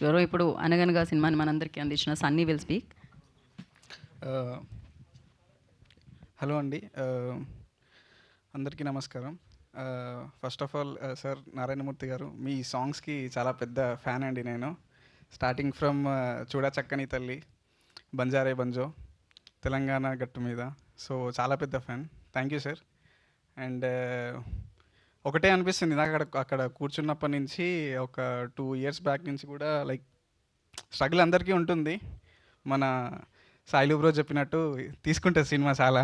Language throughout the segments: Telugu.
ఎవరో ఇప్పుడు అనగనగా సినిమాని మనందరికీ అందించిన సన్నీ విల్ స్పీక్. హలో అండి, అందరికీ నమస్కారం. First of all sir Narayanamurthy గారు, మీ సాంగ్స్కి చాలా పెద్ద ఫ్యాన్ అండి నేను. స్టార్టింగ్ ఫ్రమ్ చూడా చక్కని తల్లి, బంజారే బంజో, తెలంగాణ గట్టు మీద. సో చాలా పెద్ద fan. Thank you sir. And ఒకటే అనిపిస్తుంది నాకు అక్కడ కూర్చున్నప్పటి నుంచి, ఒక 2 years బ్యాక్ నుంచి కూడా, లైక్ స్ట్రగుల్ అందరికీ ఉంటుంది. మన సాయిలు బ్రో చెప్పినట్టు తీసుకుంటుంది సినిమా చాలా.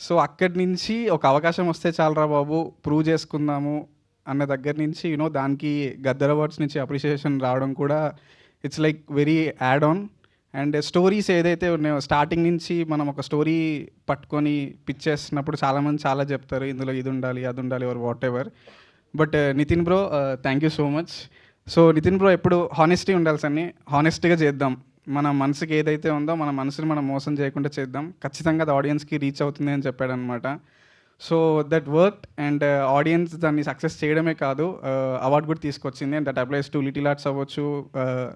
సో అక్కడి నుంచి ఒక అవకాశం వస్తే చాలరా బాబు, ప్రూవ్ చేసుకుందాము అన్న దగ్గర నుంచి దానికి గద్దర్ అవార్డ్స్ నుంచి అప్రిషియేషన్ రావడం కూడా it's like very add on. And stories ఏదైతే ఉన్నాయో, స్టార్టింగ్ నుంచి మనం ఒక స్టోరీ పట్టుకొని పిచ్ చేస్తున్నప్పుడు చాలామంది చాలా చెప్తారు, ఇందులో ఇది ఉండాలి అది ఉండాలి or whatever. But Nitin bro, thank you so much. So Nitin bro ఎప్పుడు హానెస్టీ ఉండాలి సన్ని, హానెస్ట్గా చేద్దాం. మన మనసుకి ఏదైతే ఉందో మన మనసుని మనం మోసం చేయకుండా చేద్దాం, ఖచ్చితంగా అది ఆడియన్స్కి రీచ్ అవుతుంది అని చెప్పాడనమాట. So that work. And audience దాన్ని సక్సెస్ చేయడమే కాదు, అవార్డు కూడా తీసుకొచ్చింది. And that applies to Little Hearts అవ్వచ్చు,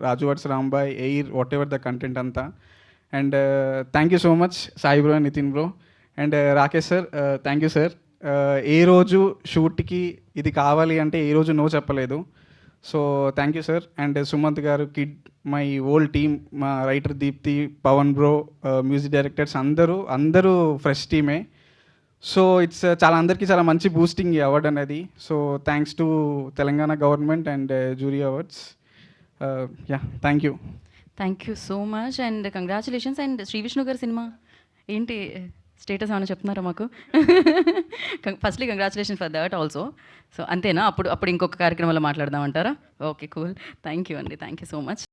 Raju weds Rambai, Air, whatever the content అంతా. And thank you so much Sai bro, Nitin bro. And Rakesh sir, thank you sir. ఏ రోజు షూట్కి ఇది కావాలి అంటే ఏ రోజు నో చెప్పలేదు. So thank you sir. And Sumanth గారు, కిడ్, మై ఓల్ టీమ్, మా writer Deepti, Pavan bro, music directors అందరూ ఫ్రెష్ టీమే. సో ఇట్స్ చాలా అందరికీ చాలా మంచి బూస్టింగ్ ఈ అవార్డ్ అనేది. So thanks to Telangana government and jury awards. Yeah, thank you. Thank you so much and congratulations. And Shri Vishnu గారి సినిమా ఏంటి స్టేటస్ ఏమైనా చెప్తున్నారా మాకు? Firstly congratulation for that also. So అంతేనా? అప్పుడు ఇంకొక కార్యక్రమంలో మాట్లాడదామంటారా? Okay, cool. థ్యాంక్ యూ అండి, థ్యాంక్ యూ సో మచ్.